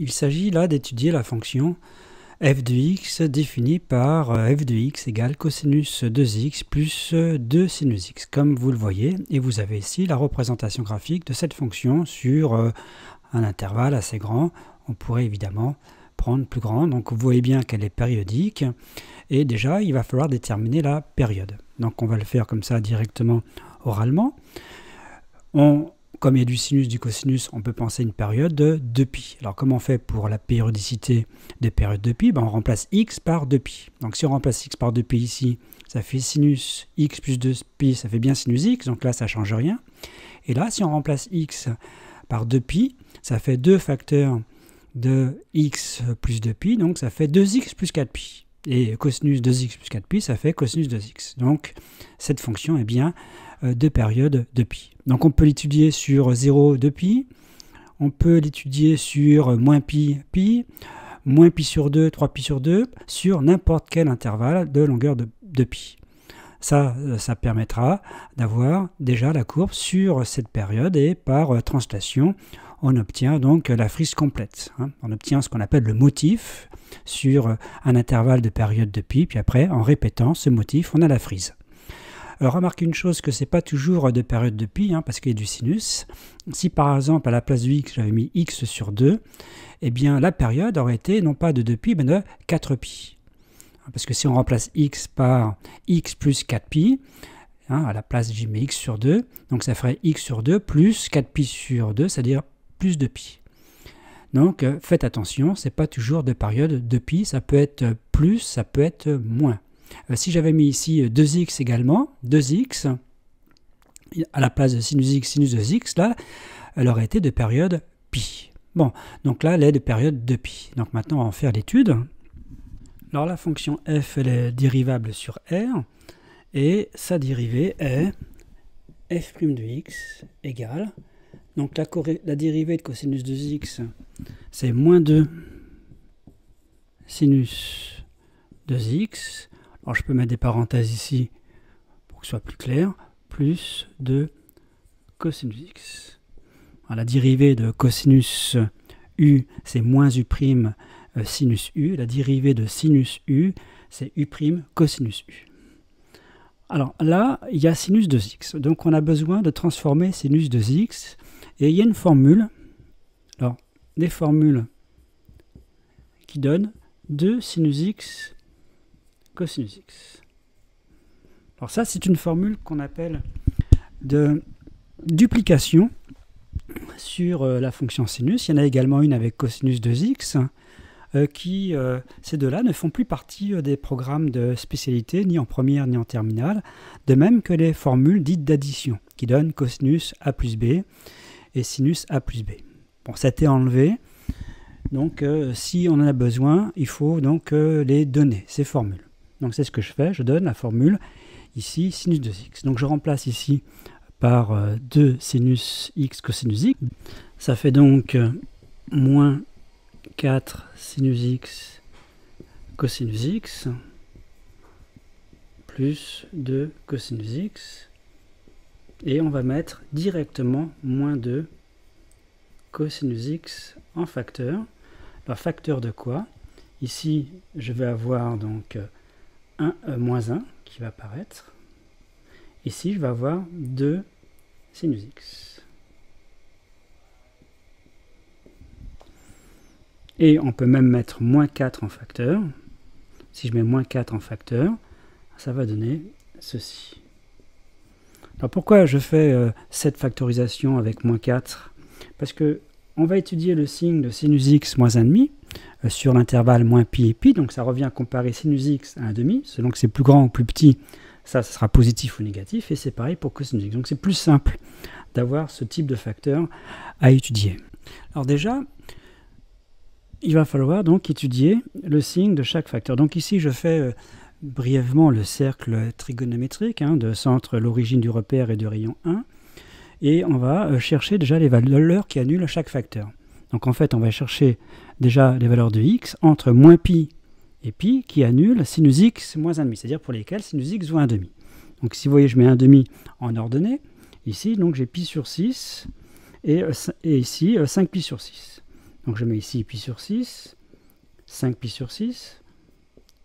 Il s'agit là d'étudier la fonction f de x définie par f de x égale cosinus 2x plus 2 sinus x, comme vous le voyez. Et vous avez ici la représentation graphique de cette fonction sur un intervalle assez grand. On pourrait évidemment prendre plus grand. Donc vous voyez bien qu'elle est périodique. Et déjà, il va falloir déterminer la période. Donc on va le faire comme ça directement oralement. Comme il y a du sinus, du cosinus, on peut penser une période de 2π. Alors comment on fait pour la périodicité des périodes de π? On remplace x par 2π. Donc si on remplace x par 2π ici, ça fait sinus x plus 2π, ça fait bien sinus x, donc là ça ne change rien. Et là, si on remplace x par 2π, ça fait 2 facteurs de x plus 2π, donc ça fait 2x plus 4π. Et cosinus 2x plus 4π, ça fait cosinus 2x. Donc cette fonction est bien de période de π. Donc on peut l'étudier sur 0, 2π, on peut l'étudier sur moins π, moins π sur 2, 3π sur 2, sur n'importe quel intervalle de longueur de π. Ça permettra d'avoir déjà la courbe sur cette période et par translation, on obtient donc la frise complète. On obtient ce qu'on appelle le motif sur un intervalle de période de π, puis après, en répétant ce motif, on a la frise. Alors, remarquez une chose, que ce n'est pas toujours de période de π, parce qu'il y a du sinus. Si par exemple, à la place du x, j'avais mis x sur 2, eh bien la période aurait été non pas de 2π, mais de 4π. Parce que si on remplace x par x plus 4π, à la place j'y mets x sur 2, donc ça ferait x sur 2 plus 4π sur 2, c'est-à-dire plus de π. Donc faites attention, ce n'est pas toujours de période de π, ça peut être plus, ça peut être moins. Si j'avais mis ici 2x également, 2x, à la place de sinus x, sinus 2x, là, elle aurait été de période π. Bon, donc là, elle est de période de π. Donc maintenant, on va en faire l'étude. Alors la fonction f, elle est dérivable sur R, et sa dérivée est f' de x égale, donc la dérivée de cosinus 2x, c'est moins 2 sinus 2x, alors je peux mettre des parenthèses ici pour que ce soit plus clair, plus 2 cosinus x. Alors, la dérivée de cosinus u, c'est moins u' sinus u. La dérivée de sinus u, c'est u' cosinus u. Alors là, il y a sinus 2x. Donc on a besoin de transformer sinus 2x. Et il y a une formule. Alors, des formules qui donnent 2 sinus x cosinus x. Alors ça, c'est une formule qu'on appelle de duplication sur la fonction sinus. Il y en a également une avec cosinus 2x ces deux-là ne font plus partie des programmes de spécialité, ni en première ni en terminale, de même que les formules dites d'addition, qui donnent cosinus a plus b et sinus a plus b. Bon, ça a été enlevé, donc si on en a besoin, il faut donc les donner, ces formules. Donc c'est ce que je fais, je donne la formule ici, sinus 2x. Donc je remplace ici par 2 sinus x cosinus x. Ça fait donc moins 4 sinus x cosinus x plus 2 cosinus x. Et on va mettre directement moins 2 cosinus x en facteur. Alors facteur de quoi? Ici, je vais avoir donc moins 1 qui va apparaître. Ici, je vais avoir 2 sinus x. Et on peut même mettre moins 4 en facteur. Si je mets moins 4 en facteur, ça va donner ceci. Alors pourquoi je fais cette factorisation avec moins 4? Parce que on va étudier le signe de sinus x moins 1,5 sur l'intervalle moins pi et pi, donc ça revient à comparer sinus x à 1,5, selon que c'est plus grand ou plus petit, ça sera positif ou négatif, et c'est pareil pour cosinus x. Donc c'est plus simple d'avoir ce type de facteur à étudier. Alors déjà, il va falloir donc étudier le signe de chaque facteur. Donc ici, je fais brièvement le cercle trigonométrique de centre, l'origine du repère et du rayon 1. Et on va chercher déjà les valeurs qui annulent chaque facteur. Donc en fait, on va chercher déjà les valeurs de x entre moins pi et pi qui annulent sinus x moins 1,5, c'est-à-dire pour lesquels sinus x vaut 1,5. Donc si vous voyez, je mets 1,5 en ordonnée. Ici, donc j'ai pi sur 6 et ici 5 pi sur 6. Donc je mets ici pi sur 6, 5 pi sur 6.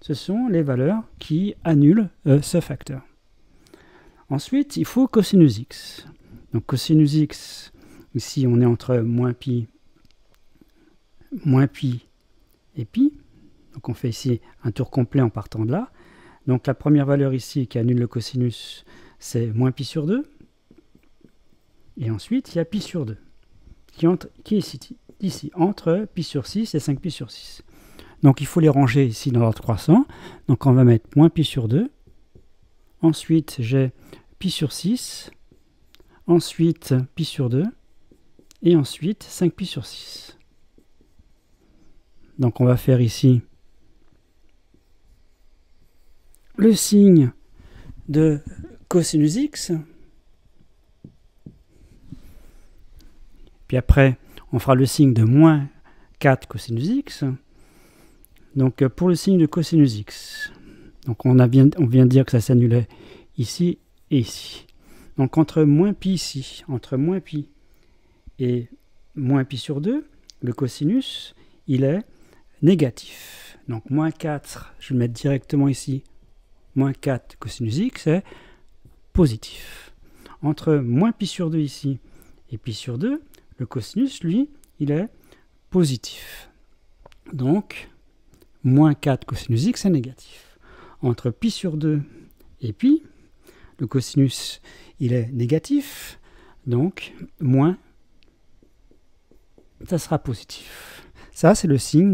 Ce sont les valeurs qui annulent ce facteur. Ensuite, il faut cosinus x. Donc cosinus x, ici on est entre moins pi et pi. Donc on fait ici un tour complet en partant de là. Donc la première valeur ici qui annule le cosinus, c'est moins pi sur 2. Et ensuite, il y a pi sur 2, qui est ici, entre pi sur 6 et 5 pi sur 6. Donc il faut les ranger ici dans l'ordre croissant. Donc on va mettre moins pi sur 2. Ensuite, j'ai pi sur 6. Ensuite, pi sur 2. Et ensuite, 5 pi sur 6. Donc on va faire ici le signe de cosinus x. Puis après, on fera le signe de moins 4 cosinus x. Donc pour le signe de cosinus x, donc on vient de dire que ça s'annulait ici et ici. Donc entre moins pi ici, entre moins pi et moins pi sur 2, le cosinus, il est négatif. Donc moins 4, je vais le mettre directement ici, moins 4 cosinus x est positif. Entre moins pi sur 2 ici et pi sur 2, le cosinus, lui, il est positif. Donc, moins 4 cosinus x est négatif. Entre pi sur 2 et pi, le cosinus, il est négatif. Donc, moins, ça sera positif. Ça, c'est le signe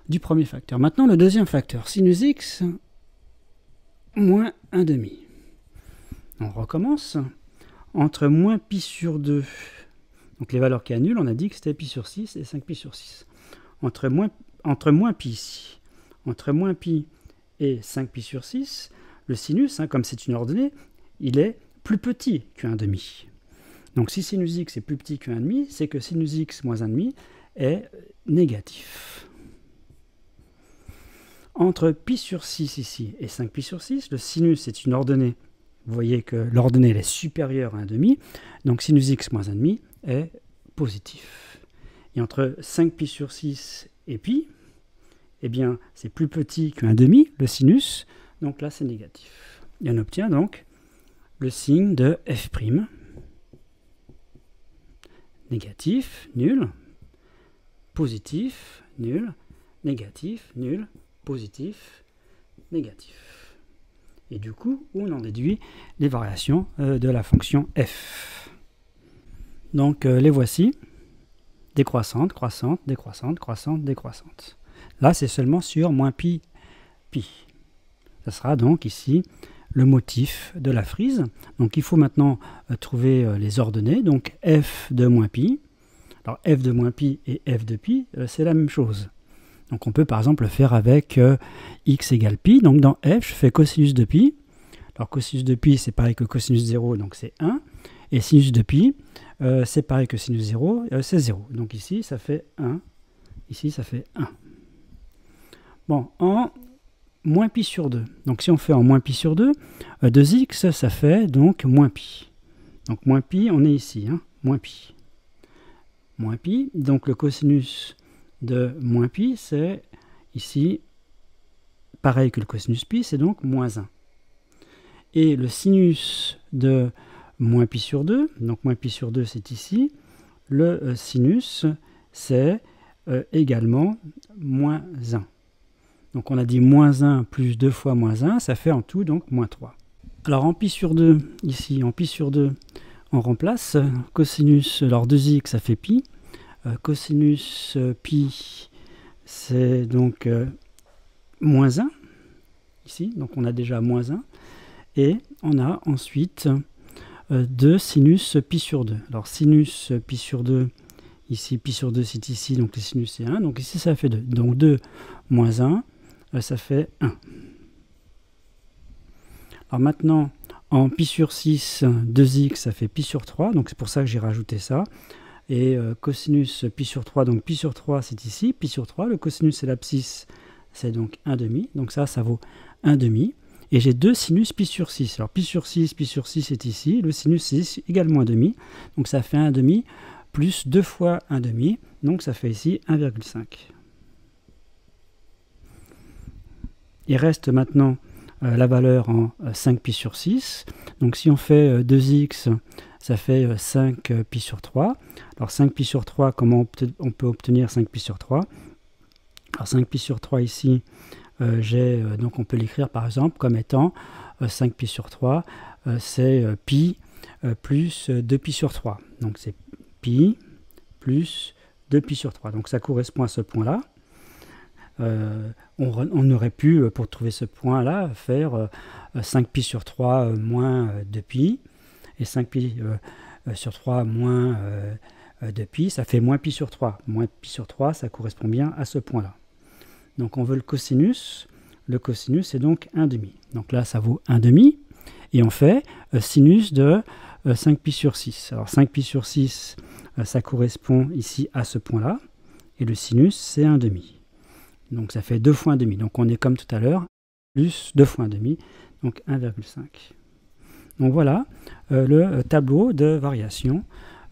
du premier facteur. Maintenant, le deuxième facteur, sinus x moins 1,5. On recommence. Entre moins pi sur 2, donc les valeurs qui annulent, on a dit que c'était pi sur 6 et 5 pi sur 6. Entre moins pi ici, entre moins pi et 5 pi sur 6, le sinus, comme c'est une ordonnée, il est plus petit que 1,5. Donc si sinus x est plus petit que 1,5, c'est que sinus x moins 1,5 est négatif. Entre pi sur 6 ici et 5 pi sur 6, le sinus est une ordonnée. Vous voyez que l'ordonnée est supérieure à 1,5, donc sinus x moins 1,5 est positif. Et entre 5 pi sur 6 et pi, eh bien, c'est plus petit que 1,5, le sinus, donc là c'est négatif. Et on obtient donc le signe de f', négatif, nul, positif, nul, négatif, nul, positif, négatif. Et du coup, on en déduit les variations de la fonction f. Donc les voici, décroissantes, croissantes, décroissantes, croissantes, décroissantes. Là, c'est seulement sur moins pi, pi. Ça sera donc ici le motif de la frise. Donc il faut maintenant trouver les ordonnées. Donc f de moins pi. Alors f de moins pi et f de pi, c'est la même chose. Donc on peut par exemple le faire avec x égale pi. Donc dans f, je fais cosinus de pi. Alors cosinus de pi, c'est pareil que cosinus 0, donc c'est 1. Et sinus de pi, c'est pareil que sinus 0, c'est 0. Donc ici, ça fait 1. Ici, ça fait 1. Bon, en moins pi sur 2. Donc si on fait en moins pi sur 2, 2x, ça fait donc moins pi. Donc moins pi, on est ici, moins pi. Moins pi, donc le cosinus de moins pi, c'est ici pareil que le cosinus pi, c'est donc moins 1. Et le sinus de moins pi sur 2, donc moins pi sur 2 c'est ici, le sinus c'est également moins 1. Donc on a dit moins 1 plus 2 fois moins 1, ça fait en tout donc moins 3. Alors en pi sur 2, ici en pi sur 2, on remplace cosinus, alors 2x ça fait pi, cosinus pi c'est donc moins 1, ici, donc on a déjà moins 1, et on a ensuite 2 sinus pi sur 2. Alors sinus pi sur 2, ici pi sur 2 c'est ici, donc le sinus c'est 1, donc ici ça fait 2. Donc 2 moins 1, ça fait 1. Alors maintenant, en pi sur 6, 2x ça fait pi sur 3, donc c'est pour ça que j'ai rajouté ça. Et cosinus pi sur 3, donc pi sur 3 c'est ici, pi sur 3, le cosinus et l'abscisse c'est donc 1,5, donc ça vaut 1,5. Et j'ai 2 sinus pi sur 6. Alors pi sur 6 c'est ici, le sinus c'est également 1,5, donc ça fait 1,5 plus 2 fois 1,5, donc ça fait ici 1,5. Il reste maintenant la valeur en 5pi sur 6. Donc si on fait 2x, ça fait 5pi sur 3. Alors 5pi sur 3, comment on peut obtenir 5pi sur 3? Alors 5pi sur 3 ici, donc on peut l'écrire par exemple comme étant 5pi sur 3, c'est pi plus 2pi sur 3. Donc c'est pi plus 2pi sur 3. Donc ça correspond à ce point-là. On aurait pu, pour trouver ce point-là, faire 5pi sur 3 moins 2pi, et 5pi sur 3 moins 2pi, ça fait moins pi sur 3. Moins pi sur 3, ça correspond bien à ce point-là. Donc on veut le cosinus. Le cosinus est donc 1,5. Donc là, ça vaut 1,5. Et on fait sinus de 5pi sur 6. Alors 5pi sur 6, ça correspond ici à ce point-là. Et le sinus, c'est 1,5. Donc ça fait 2 fois 1,5. Donc on est comme tout à l'heure, plus 2 fois 1,5, donc 1,5. Donc voilà le tableau de variation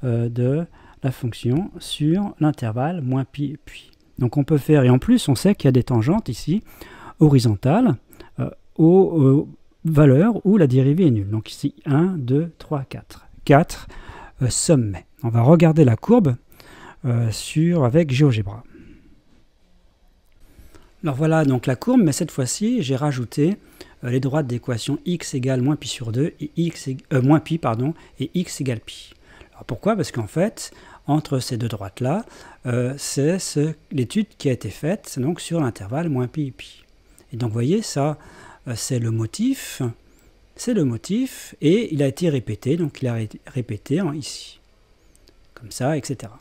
de la fonction sur l'intervalle moins pi pi. Donc on peut faire, et en plus on sait qu'il y a des tangentes ici, horizontales, aux valeurs où la dérivée est nulle. Donc ici 1, 2, 3, 4. 4 sommets. On va regarder la courbe avec GeoGebra. Alors voilà donc la courbe, mais cette fois-ci j'ai rajouté les droites d'équation x égale moins pi sur 2 et moins pi pardon, et x égale pi. Alors pourquoi? Parce qu'en fait, entre ces deux droites-là, c'est l'étude qui a été faite donc, sur l'intervalle moins pi et pi. Et donc vous voyez, ça c'est le motif, et il a été répété, donc il a répété ici, comme ça, etc.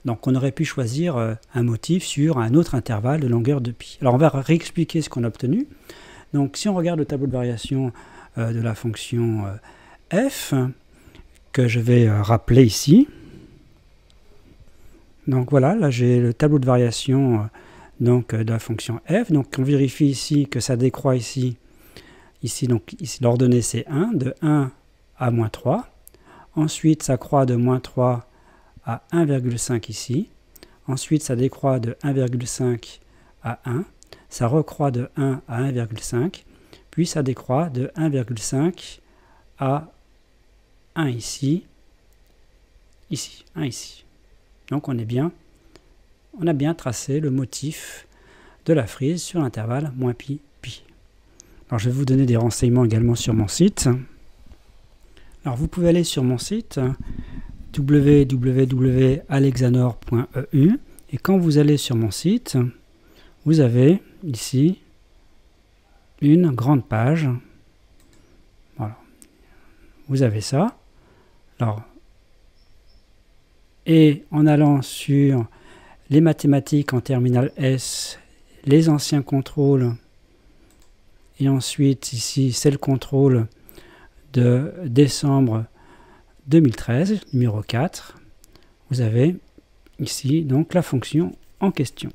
Donc on aurait pu choisir un motif sur un autre intervalle de longueur de pi. Alors on va réexpliquer ce qu'on a obtenu. Donc si on regarde le tableau de variation de la fonction f, que je vais rappeler ici. Donc voilà, là j'ai le tableau de variation de la fonction f. Donc on vérifie ici que ça décroît ici. Donc ici l'ordonnée c'est 1, de 1 à moins 3. Ensuite ça croît de moins 3 à 1,5 ici. Ensuite, ça décroît de 1,5 à 1. Ça recroît de 1 à 1,5. Puis ça décroît de 1,5 à 1 ici. 1 ici. Donc on a bien tracé le motif de la frise sur l'intervalle moins pi, pi. Alors je vais vous donner des renseignements également sur mon site. Alors vous pouvez aller sur mon site www.alexanor.eu et quand vous allez sur mon site, vous avez ici une grande page. Voilà. Vous avez ça. Alors, et en allant sur les mathématiques en terminale S, les anciens contrôles, et ensuite ici c'est le contrôle de décembre 2013, numéro 4, vous avez ici donc la fonction en question.